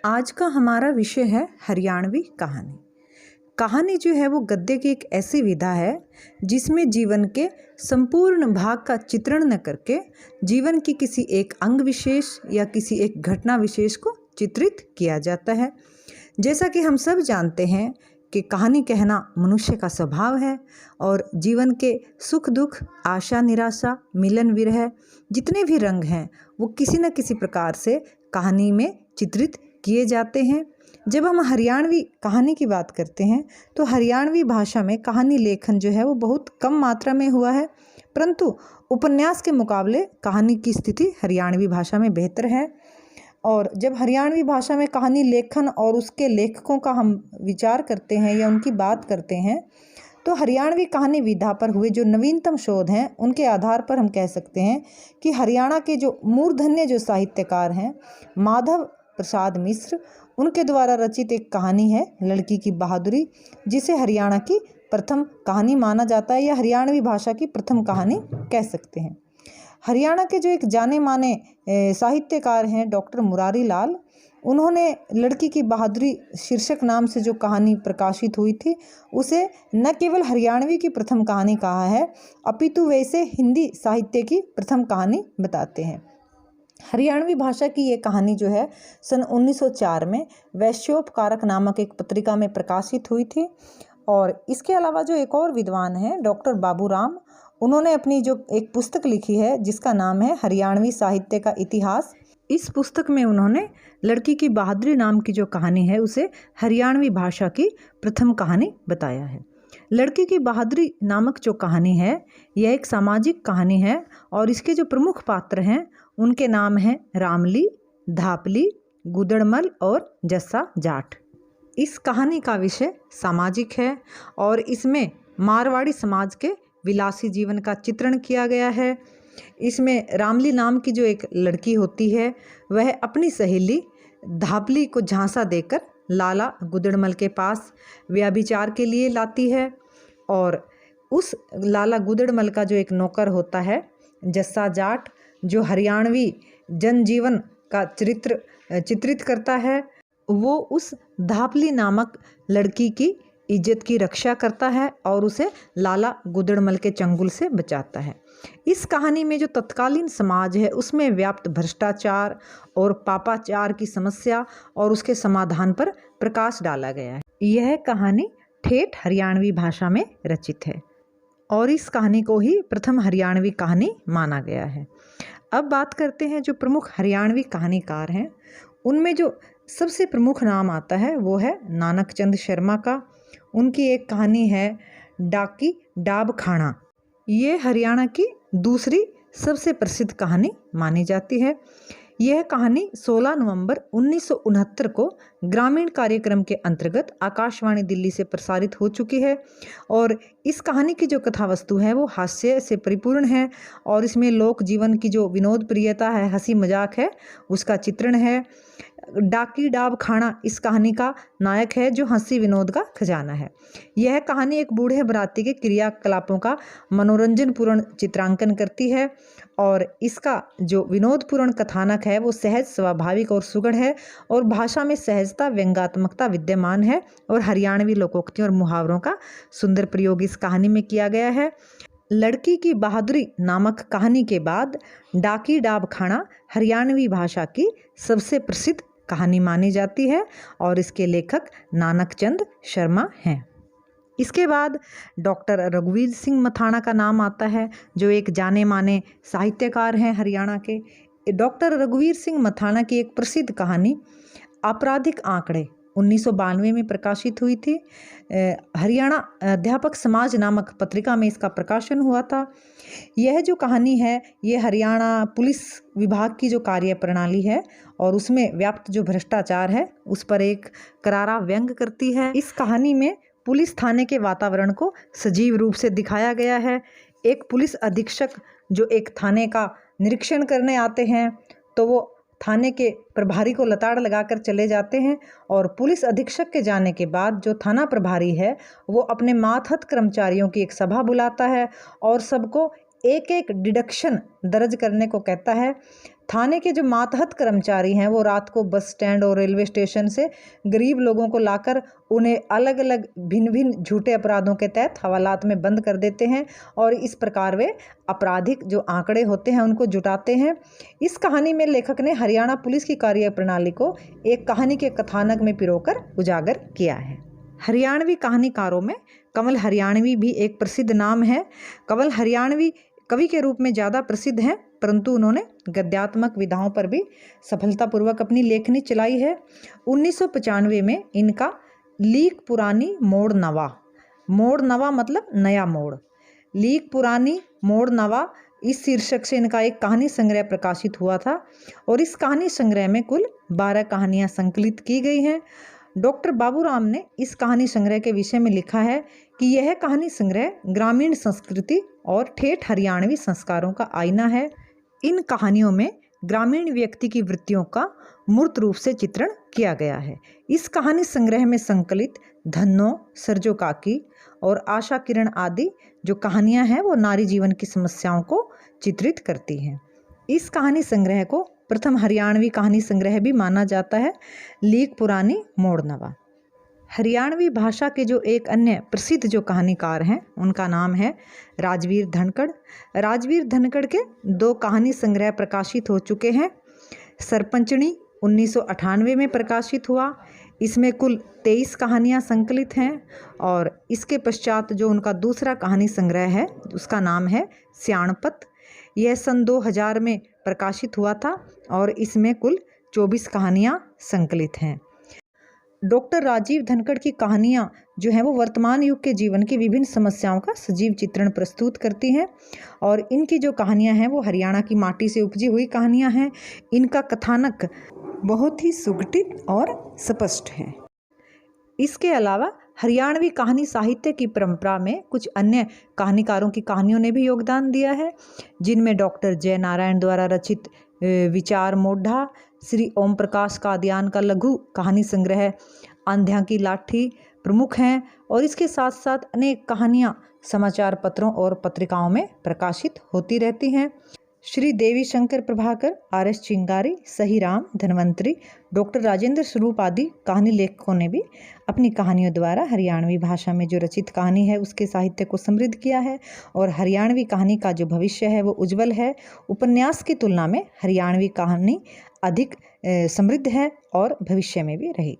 आज का हमारा विषय है हरियाणवी कहानी। कहानी जो है वो गद्य की एक ऐसी विधा है जिसमें जीवन के संपूर्ण भाग का चित्रण न करके जीवन की किसी एक अंग विशेष या किसी एक घटना विशेष को चित्रित किया जाता है। जैसा कि हम सब जानते हैं कि कहानी कहना मनुष्य का स्वभाव है और जीवन के सुख दुख, आशा निराशा, मिलन विरह, जितने भी रंग हैं वो किसी न किसी प्रकार से कहानी में चित्रित किए जाते हैं। जब हम हरियाणवी कहानी की बात करते हैं तो हरियाणवी भाषा में कहानी लेखन जो है वो बहुत कम मात्रा में हुआ है, परंतु उपन्यास के मुकाबले कहानी की स्थिति हरियाणवी भाषा में बेहतर है। और जब हरियाणवी भाषा में कहानी लेखन और उसके लेखकों का हम विचार करते हैं या उनकी बात करते हैं तो हरियाणवी कहानी विधा पर हुए जो नवीनतम शोध हैं उनके आधार पर हम कह सकते हैं कि हरियाणा के जो मूर्धन्य जो साहित्यकार हैं माधव प्रसाद मिश्र, उनके द्वारा रचित एक कहानी है लड़की की बहादुरी, जिसे हरियाणा की प्रथम कहानी माना जाता है या हरियाणवी भाषा की प्रथम कहानी कह सकते हैं। हरियाणा के जो एक जाने माने साहित्यकार हैं डॉक्टर मुरारी लाल, उन्होंने लड़की की बहादुरी शीर्षक नाम से जो कहानी प्रकाशित हुई थी उसे न केवल हरियाणवी की प्रथम कहानी कहा है अपितु वैसे हिंदी साहित्य की प्रथम कहानी बताते हैं। हरियाणवी भाषा की ये कहानी जो है सन 1904 में वैश्योपकारक नामक एक पत्रिका में प्रकाशित हुई थी। और इसके अलावा जो एक और विद्वान हैं डॉक्टर बाबूराम, उन्होंने अपनी जो एक पुस्तक लिखी है जिसका नाम है हरियाणवी साहित्य का इतिहास। इस पुस्तक में उन्होंने लड़की की बहादुरी नाम की जो कहानी है उसे हरियाणवी भाषा की प्रथम कहानी बताया है। लड़की की बहादुरी नामक जो कहानी है यह एक सामाजिक कहानी है और इसके जो प्रमुख पात्र हैं उनके नाम हैं रामली, धापली, गुदड़मल और जस्सा जाट। इस कहानी का विषय सामाजिक है और इसमें मारवाड़ी समाज के विलासी जीवन का चित्रण किया गया है। इसमें रामली नाम की जो एक लड़की होती है वह अपनी सहेली धापली को झांसा देकर लाला गुदड़मल के पास व्यभिचार के लिए लाती है और उस लाला गुदड़मल का जो एक नौकर होता है जस्सा जाट, जो हरियाणवी जनजीवन का चित्रित करता है, वो उस धापली नामक लड़की की इज्जत की रक्षा करता है और उसे लाला गुदड़मल के चंगुल से बचाता है। इस कहानी में जो तत्कालीन समाज है उसमें व्याप्त भ्रष्टाचार और पापाचार की समस्या और उसके समाधान पर प्रकाश डाला गया है। यह कहानी ठेठ हरियाणवी भाषा में रचित है और इस कहानी को ही प्रथम हरियाणवी कहानी माना गया है। अब बात करते हैं जो प्रमुख हरियाणवी कहानीकार हैं, उनमें जो सबसे प्रमुख नाम आता है वो है नानक चंद शर्मा का। उनकी एक कहानी है डाकी डाब खाना। ये हरियाणा की दूसरी सबसे प्रसिद्ध कहानी मानी जाती है। यह कहानी 16 नवंबर 1969 को ग्रामीण कार्यक्रम के अंतर्गत आकाशवाणी दिल्ली से प्रसारित हो चुकी है और इस कहानी की जो कथा वस्तु है वो हास्य से परिपूर्ण है और इसमें लोक जीवन की जो विनोद प्रियता है, हंसी मजाक है, उसका चित्रण है। डाकी डाब खाना इस कहानी का नायक है जो हंसी विनोद का खजाना है। यह कहानी एक बूढ़े बराती के क्रियाकलापों का मनोरंजनपूर्ण चित्रांकन करती है और इसका जो विनोदपूर्ण कथानक है वो सहज, स्वाभाविक और सुगढ़ है और भाषा में सहजता, व्यंग्यात्मकता विद्यमान है और हरियाणवी लोकोक्तियों और मुहावरों का सुंदर प्रयोग इस कहानी में किया गया है। लड़की की बहादुरी नामक कहानी के बाद डाकी डाब खाना हरियाणवी भाषा की सबसे प्रसिद्ध कहानी मानी जाती है और इसके लेखक नानक चंद शर्मा हैं। इसके बाद डॉक्टर रघुवीर सिंह मथाना का नाम आता है जो एक जाने माने साहित्यकार हैं हरियाणा के। डॉक्टर रघुवीर सिंह मथाना की एक प्रसिद्ध कहानी आपराधिक आंकड़े 1992 में प्रकाशित हुई थी। हरियाणा अध्यापक समाज नामक पत्रिका में इसका प्रकाशन हुआ था। यह जो कहानी है ये हरियाणा पुलिस विभाग की जो कार्य प्रणाली है और उसमें व्याप्त जो भ्रष्टाचार है उस पर एक करारा व्यंग करती है। इस कहानी में पुलिस थाने के वातावरण को सजीव रूप से दिखाया गया है। एक पुलिस अधीक्षक जो एक थाने का निरीक्षण करने आते हैं तो वो थाने के प्रभारी को लताड़ लगाकर चले जाते हैं और पुलिस अधीक्षक के जाने के बाद जो थाना प्रभारी है वो अपने मातहत कर्मचारियों की एक सभा बुलाता है और सबको एक एक डिडक्शन दर्ज करने को कहता है। थाने के जो मातहत कर्मचारी हैं वो रात को बस स्टैंड और रेलवे स्टेशन से गरीब लोगों को लाकर उन्हें अलग अलग भिन्न भिन्न झूठे अपराधों के तहत हवालात में बंद कर देते हैं और इस प्रकार वे आपराधिक जो आंकड़े होते हैं उनको जुटाते हैं। इस कहानी में लेखक ने हरियाणा पुलिस की कार्यप्रणाली को एक कहानी के कथानक में पिरोकर उजागर किया है। हरियाणवी कहानीकारों में कंवल हरियाणवी भी एक प्रसिद्ध नाम है। कंवल हरियाणवी कवि के रूप में ज़्यादा प्रसिद्ध हैं, परंतु उन्होंने गद्यात्मक विधाओं पर भी सफलतापूर्वक अपनी लेखनी चलाई है। 1995 में इनका लीक पुरानी मोड़ नवा मतलब नया मोड़, लीक पुरानी मोड़ नवा इस शीर्षक से इनका एक कहानी संग्रह प्रकाशित हुआ था और इस कहानी संग्रह में कुल 12 कहानियाँ संकलित की गई हैं। डॉक्टर बाबूराम ने इस कहानी संग्रह के विषय में लिखा है कि यह कहानी संग्रह ग्रामीण संस्कृति और ठेठ हरियाणवी संस्कारों का आईना है। इन कहानियों में ग्रामीण व्यक्ति की वृत्तियों का मूर्त रूप से चित्रण किया गया है। इस कहानी संग्रह में संकलित धन्नो, सरजो काकी और आशा किरण आदि जो कहानियां हैं वो नारी जीवन की समस्याओं को चित्रित करती हैं। इस कहानी संग्रह को प्रथम हरियाणवी कहानी संग्रह भी माना जाता है, लीक पुरानी मोड़ नवा। हरियाणवी भाषा के जो एक अन्य प्रसिद्ध जो कहानीकार हैं उनका नाम है राजवीर धनखड़। राजवीर धनखड़ के 2 कहानी संग्रह प्रकाशित हो चुके हैं। सरपंचनी 1998 में प्रकाशित हुआ, इसमें कुल 23 कहानियाँ संकलित हैं और इसके पश्चात जो उनका दूसरा कहानी संग्रह है उसका नाम है स्याणपत। यह सन 2000 में प्रकाशित हुआ था और इसमें कुल 24 कहानियाँ संकलित हैं। डॉक्टर राजीव धनखड़ की कहानियाँ जो हैं वो वर्तमान युग के जीवन की विभिन्न समस्याओं का सजीव चित्रण प्रस्तुत करती हैं और इनकी जो कहानियाँ हैं वो हरियाणा की माटी से उपजी हुई कहानियाँ हैं। इनका कथानक बहुत ही सुगठित और स्पष्ट है। इसके अलावा हरियाणवी कहानी साहित्य की परंपरा में कुछ अन्य कहानीकारों की कहानियों ने भी योगदान दिया है, जिनमें डॉक्टर जय नारायण द्वारा रचित विचार मोढ़ा, श्री ओम प्रकाश कादियान का लघु कहानी संग्रह आंध्या की लाठी प्रमुख हैं और इसके साथ साथ अनेक कहानियाँ समाचार पत्रों और पत्रिकाओं में प्रकाशित होती रहती हैं। श्री देवी शंकर प्रभाकर, आर.एस. चिंगारी, सही राम, धन्वंतरी, डॉक्टर राजेंद्र स्वरूप आदि कहानी लेखकों ने भी अपनी कहानियों द्वारा हरियाणवी भाषा में जो रचित कहानी है उसके साहित्य को समृद्ध किया है और हरियाणवी कहानी का जो भविष्य है वो उज्जवल है। उपन्यास की तुलना में हरियाणवी कहानी अधिक समृद्ध है और भविष्य में भी रहेगी।